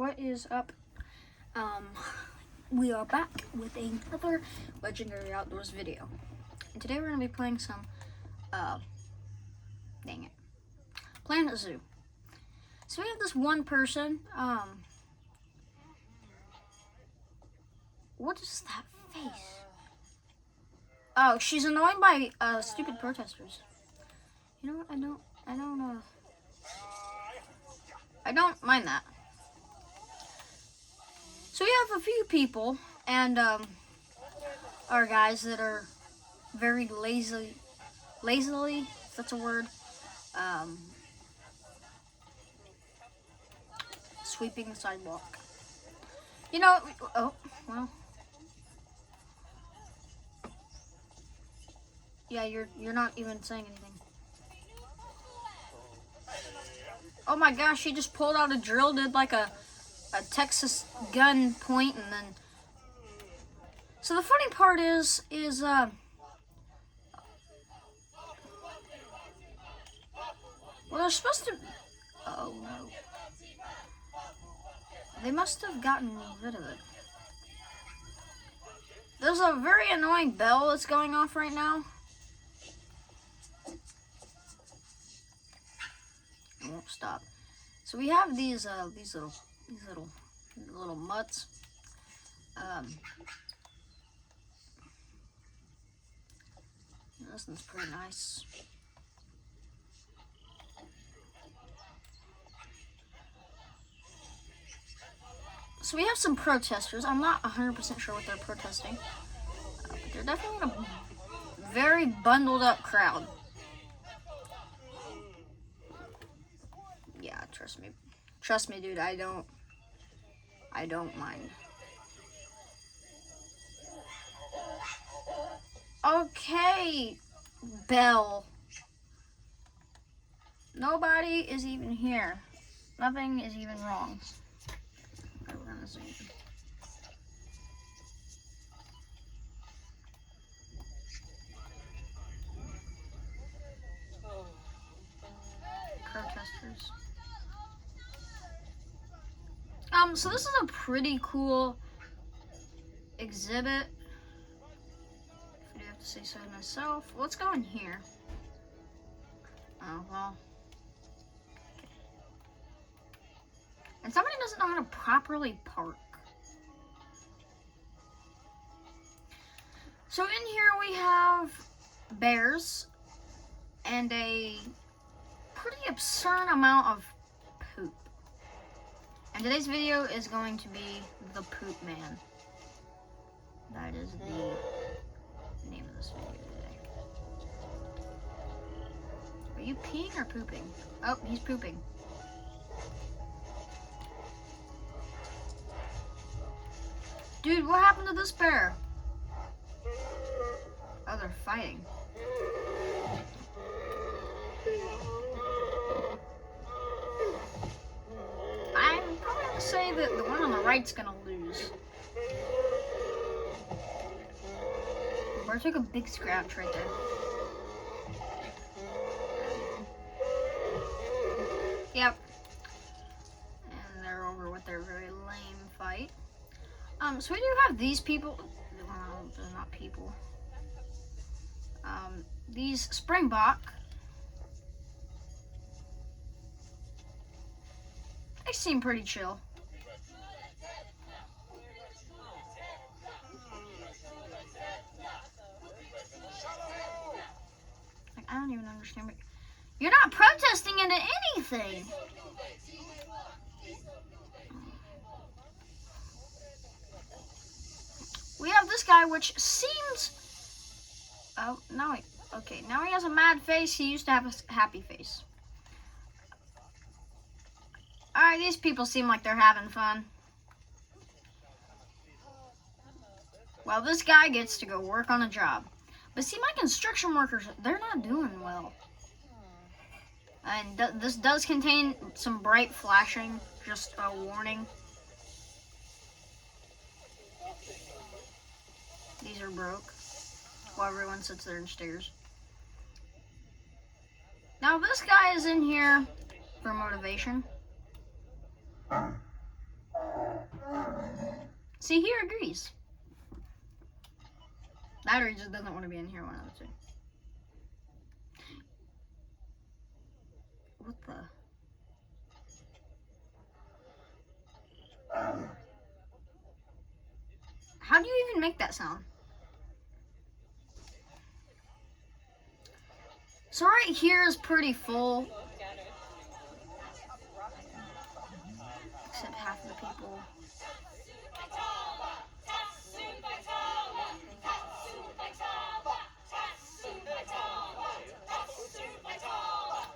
what is up? We are back with another Legendary Outdoors video. And today we're going to be playing some, Planet Zoo. So we have this one person, what is that face? Oh, she's annoyed by, stupid protesters. You know what, I don't mind that. So we have a few people, and our guys that are very lazily, if that's a word, sweeping the sidewalk. You know, oh, well. Yeah, you're not even saying anything. Oh my gosh, she just pulled out a drill, did like a Texas gun point, and then... So the funny part is well, they're supposed to... Oh no. They must have gotten rid of it. There's a very annoying bell that's going off right now. It won't stop. So we have these little mutts. This one's pretty nice. So we have some protesters. I'm not 100% sure what they're protesting. But they're definitely in a very bundled up crowd. Yeah, trust me. Trust me, dude, I don't mind. Okay, Belle. Nobody is even here. Nothing is even wrong. We're gonna zoom. Protesters. So this is a pretty cool exhibit. If I do have to say so myself. Let's go in here. Oh, well. Okay. And somebody doesn't know how to properly park. So in here we have bears and a pretty absurd amount of poop. And today's video is going to be the Poop Man. That is the name of this video today. Are you peeing or pooping? Oh, he's pooping. Dude, what happened to this bear? Oh, they're fighting. I'm probably gonna say that the one on the right's gonna lose. The bear took a big scratch right there. Yep. And they're over with their very lame fight. So we do have these people. Well, they're not people. These Springbok. They seem pretty chill. Like, I don't even understand. But you're not protesting into anything. We have this guy, which seems... Oh, no, okay, now he has a mad face. He used to have a happy face. Alright, these people seem like they're having fun. Well, this guy gets to go work on a job. But see, my construction workers, they're not doing well. And this does contain some bright flashing, just a warning. These are broke. While everyone sits there and stares. Now this guy is in here for motivation. See, he agrees. That or he just doesn't want to be in here, one of the two. What the? How do you even make that sound? So right here is pretty full. Except half of the people.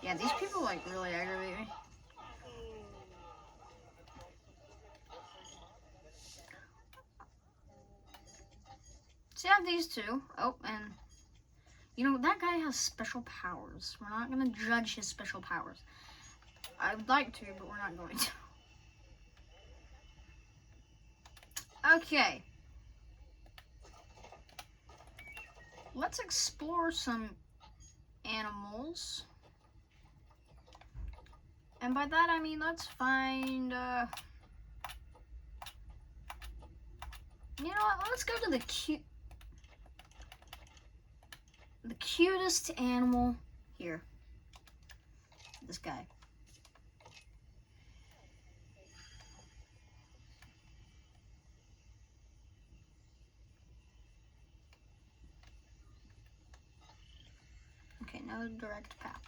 Yeah, these people like really aggravate me. So you have these two. Oh, and you know, that guy has special powers. We're not going to judge his special powers. I would like to, but we're not going to. Okay. Let's explore some animals. And by that I mean let's find, you know what, let's go to the cutest animal here. This guy. Okay, no direct path.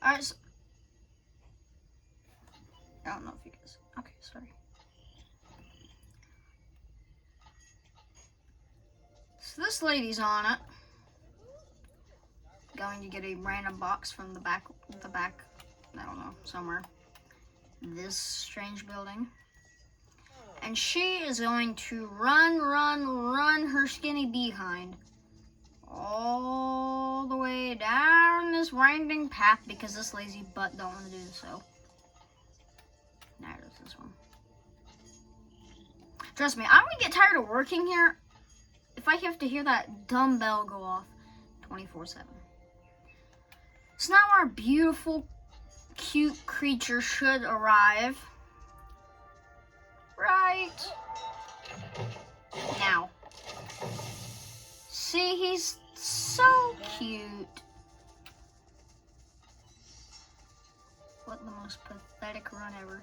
Alright, so I don't know if you guys. Okay, sorry. So this lady's on it. Going to get a random box from the back, I don't know, somewhere. This strange building. And she is going to run her skinny behind all the way down this winding path because this lazy butt don't want to do so. Now there's this one. Trust me, I'm gonna get tired of working here if I have to hear that dumb bell go off 24/7. So now our beautiful, cute creature should arrive. Right now. See, he's so cute. What the most pathetic run ever.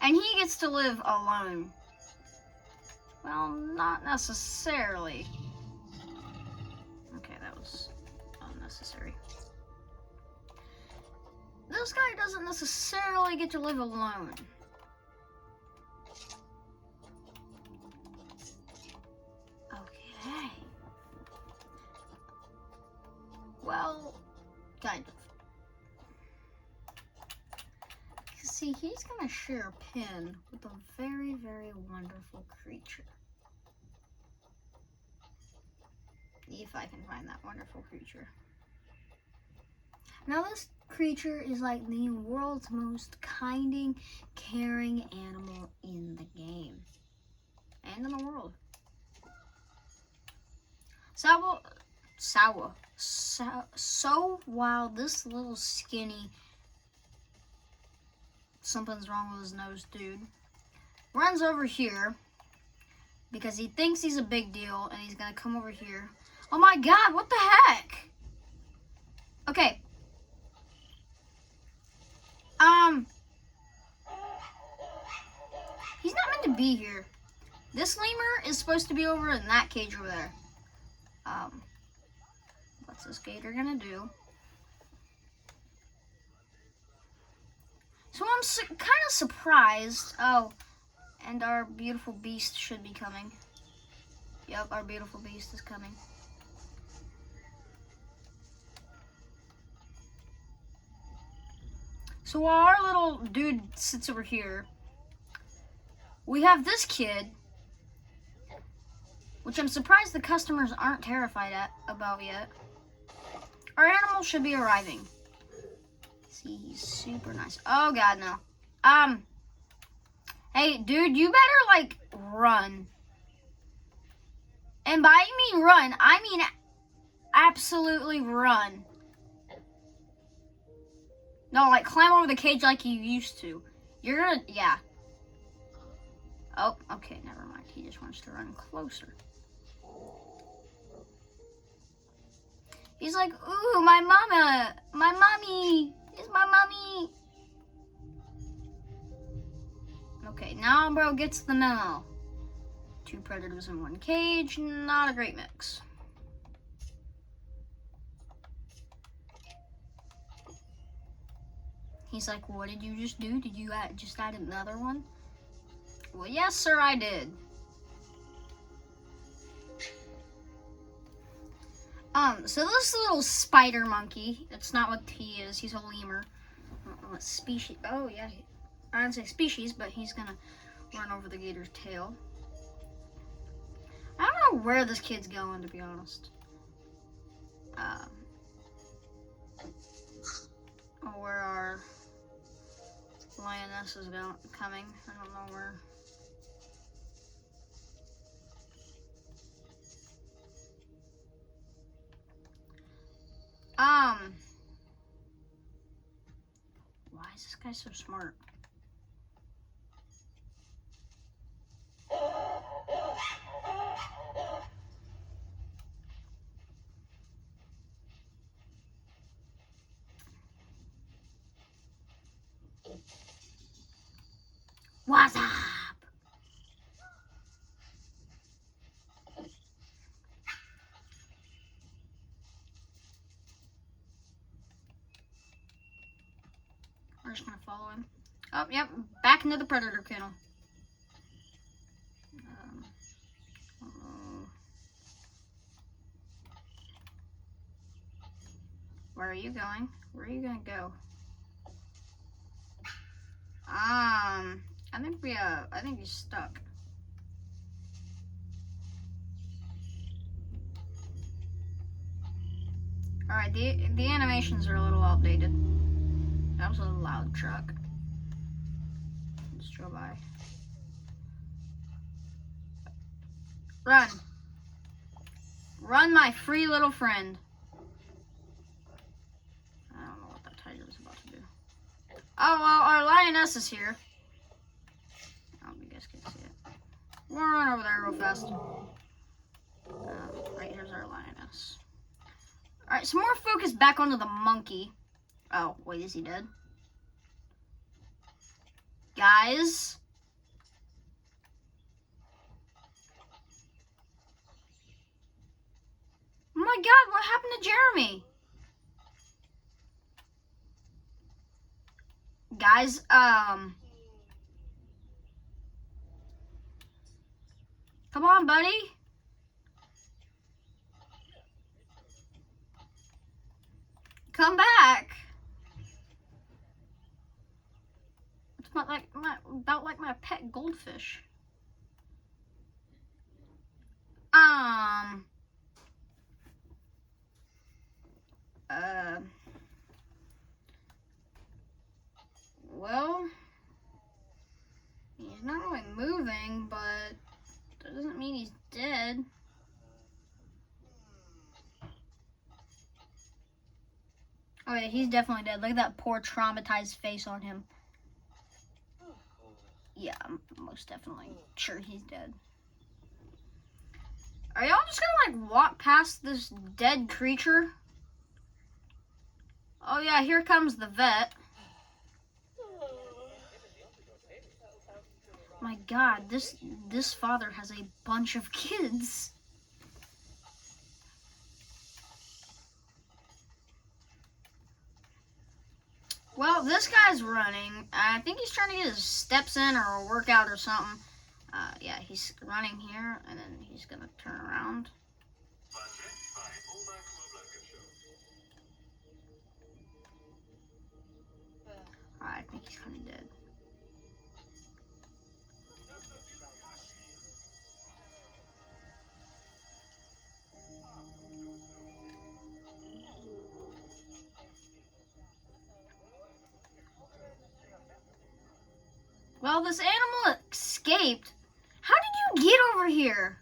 And he gets to live alone. Well, not necessarily. Okay, that was unnecessary. This guy doesn't necessarily get to live alone. Okay. Well, kind of. See, he's gonna share a pen with a very, very wonderful creature. If I can find that wonderful creature. Now this creature is like the world's most kind, caring animal in the game. And in the world. So while this little skinny, something's wrong with his nose dude, runs over here because he thinks he's a big deal and he's gonna come over here. Oh my god, what the heck? Okay. He's not meant to be here. This lemur is supposed to be over in that cage over there. What's this gator gonna do? So I'm kind of surprised. Oh, and our beautiful beast should be coming. Yep, our beautiful beast is coming. So while our little dude sits over here, we have this kid, which I'm surprised the customers aren't terrified about yet. Our animal should be arriving. See, he's super nice. Oh god, no. Hey, dude, you better, like, run. And by me run, I mean absolutely run. No, like climb over the cage like you used to. You're gonna, yeah. Oh, okay, never mind. He just wants to run closer. He's like, ooh, my mama, my mommy, is my mommy. Okay, now bro gets the memo. 2 predators in 1 cage, not a great mix. He's like, what did you just do? Did you just add another one? Well, yes, sir, I did. So this little spider monkey, that's not what he is, he's a lemur. I don't know what species, oh yeah, I didn't say species, but he's gonna run over the gator's tail. I don't know where this kid's going, to be honest. Where our lioness is coming, I don't know where. Why is this guy so smart? What's up? We're just gonna follow him. Oh, yep, back into the predator kennel. Where are you going? Where are you gonna go? I think he's stuck. Alright, the animations are a little outdated. That was a loud truck. Just drove by. Run. Run, my free little friend. I don't know what that tiger is about to do. Oh, well, our lioness is here. I hope you guys can see it. We'll run over there real fast. Right here's our lioness. Alright, so more focus back onto the monkey. Oh, wait, is he dead? Guys? Oh my god, what happened to Jeremy? Guys, come on, buddy. Come back. It's about like my pet goldfish. Well, he's not really moving, but that doesn't mean he's dead. Oh yeah, he's definitely dead. Look at that poor traumatized face on him. Yeah, I'm most definitely sure he's dead. Are y'all just gonna like walk past this dead creature? Oh yeah, here comes the vet. My god, this father has a bunch of kids. Well, this guy's running. I think he's trying to get his steps in or a workout or something. Yeah, he's running here, and then he's gonna turn around. I think he's kind of dead. Well, this animal escaped. How did you get over here?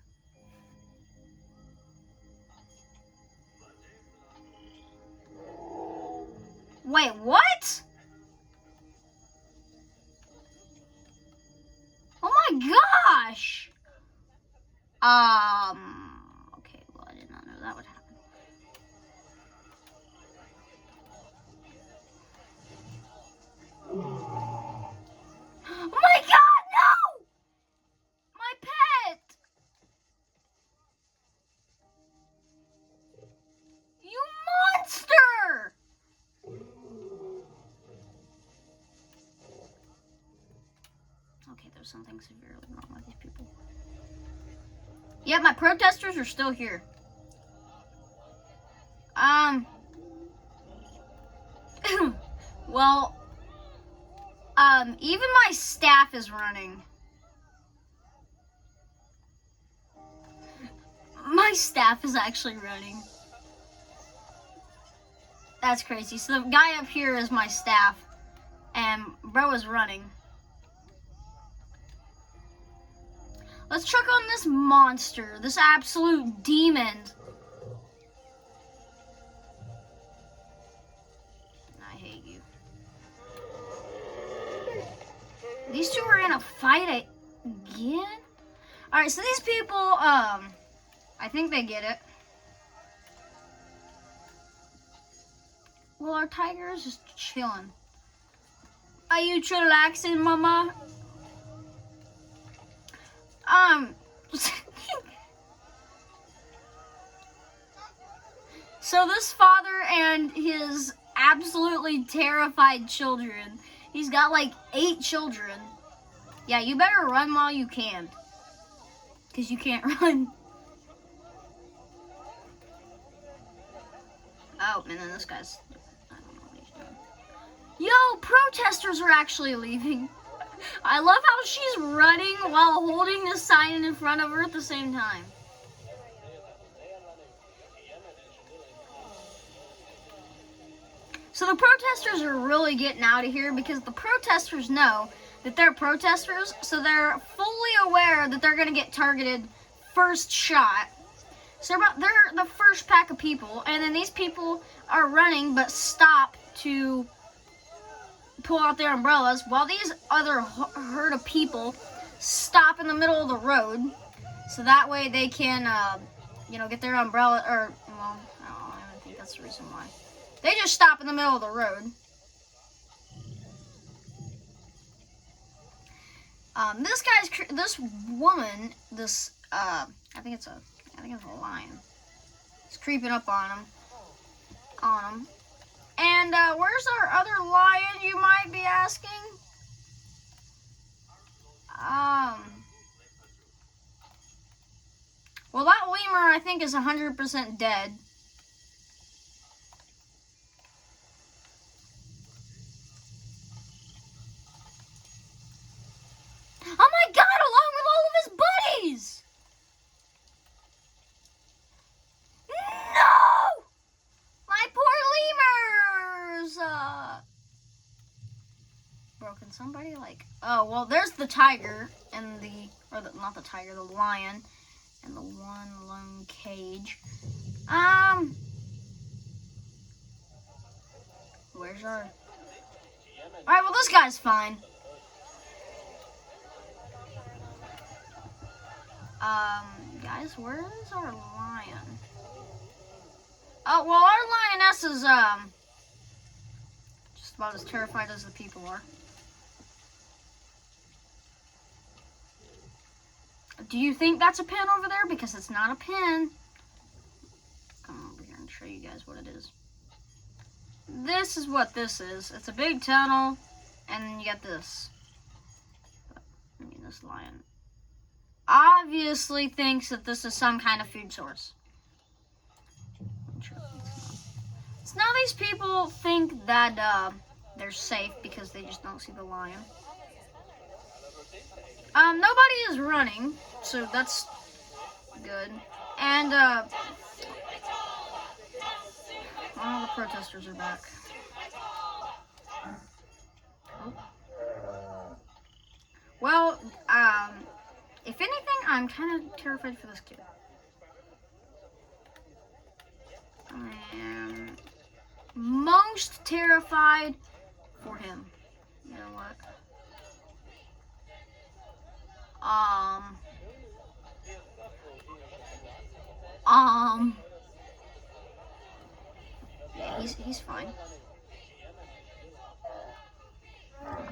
Wait, what? Okay, well, I did not know that would happen. Oh my god, no! My pet! You monster! Okay, there's something severely wrong with these people. Yeah, my protesters are still here. Well, even my staff is running. My staff is actually running. That's crazy. So the guy up here is my staff, and bro is running. Let's check on this monster, this absolute demon. I hate you. These two are in a fight again? Alright, so these people, I think they get it. Well, our tiger is just chilling. Are you chillaxing, mama? So this father and his absolutely terrified children, he's got like 8 children. Yeah, you better run while you can, because you can't run. Oh, and then this guy's, I don't know what he's doing. Yo, protesters are actually leaving. I love how she's running while holding this sign in front of her at the same time. So the protesters are really getting out of here because the protesters know that they're protesters, so they're fully aware that they're going to get targeted first shot. So they're the first pack of people, and then these people are running but stop to pull out their umbrellas while these other herd of people stop in the middle of the road, so that way they can, get their umbrella, or, well, I don't think that's the reason why. They just stop in the middle of the road. This woman, I think it's a lion. It's creeping up on him. And, where's our other lion, you might be asking? Well, that lemur, I think, is 100% dead. Oh my god, along with all of his buddies! No! My poor lemurs! Broken somebody? Oh, well, there's the tiger and not the tiger, the lion, and the one lone cage. Where's our... Alright, well, this guy's fine. Guys, where is our lion? Oh, well, our lioness is, just about as terrified as the people are. Do you think that's a pin over there? Because it's not a pin. Come over here and show you guys what it is. This is what this is. It's a big tunnel, and then you got this. This lion obviously thinks that this is some kind of food source. So now these people think that they're safe because they just don't see the lion. Nobody is running, so that's good. And all the protesters are back. Oh. Well, if anything, I'm kind of terrified for this kid. I am most terrified for him. You know what? Yeah, he's fine.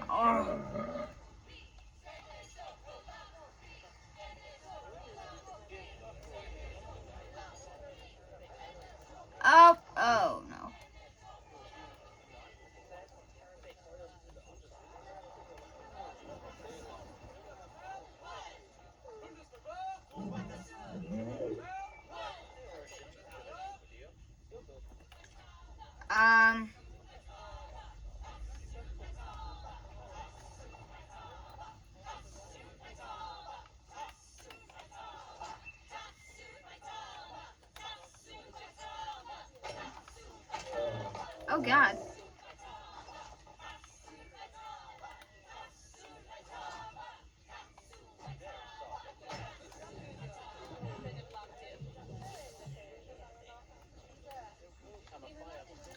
Oh. Oh no. Um. Oh God.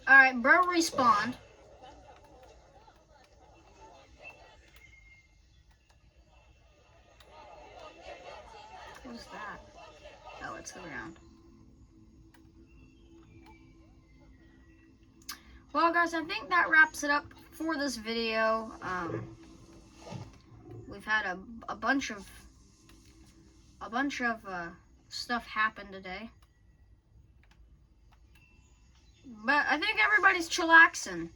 All right, bro, respawned. What is that? Oh, it's the ground. Well, guys, I think that wraps it up for this video. We've had a bunch of stuff happen today, but I think everybody's chillaxing.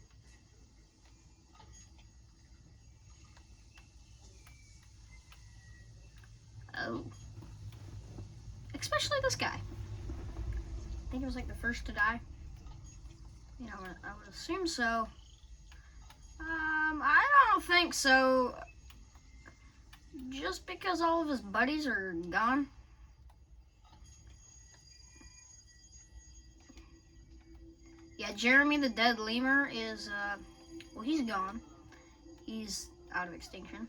Oh, especially this guy. I think he was like the first to die. You know, I would assume so. I don't think so. Just because all of his buddies are gone. Yeah, Jeremy the Dead Lemur is, well, he's gone. He's out of extinction.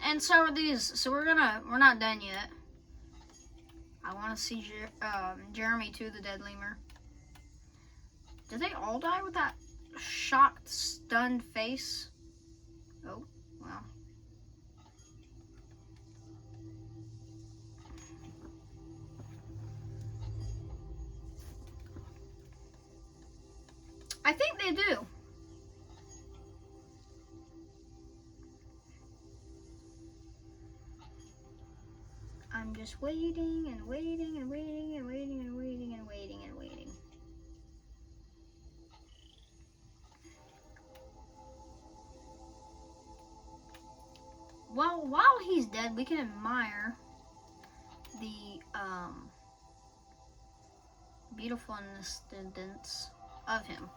And so are these. So we're not done yet. I want to see Jeremy too, the Dead Lemur. Did they all die with that shocked, stunned face? Oh, wow. I think they do. I'm just waiting and waiting and waiting and waiting and waiting and waiting and waiting. Well, while he's dead, we can admire the beautifulness of him.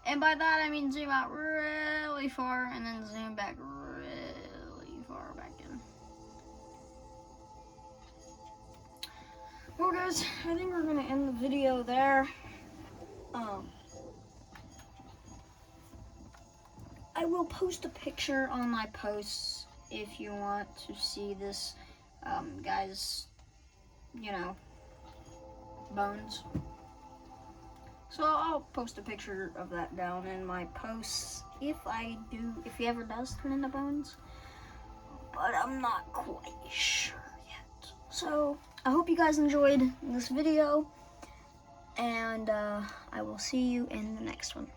And by that I mean zoom out really far and then zoom back really far back in. Well, guys, I think we're gonna end the video there. I will post a picture on my posts if you want to see this guy's, you know, bones. So I'll post a picture of that down in my posts if he ever does turn into bones. But I'm not quite sure yet. So I hope you guys enjoyed this video, and I will see you in the next one.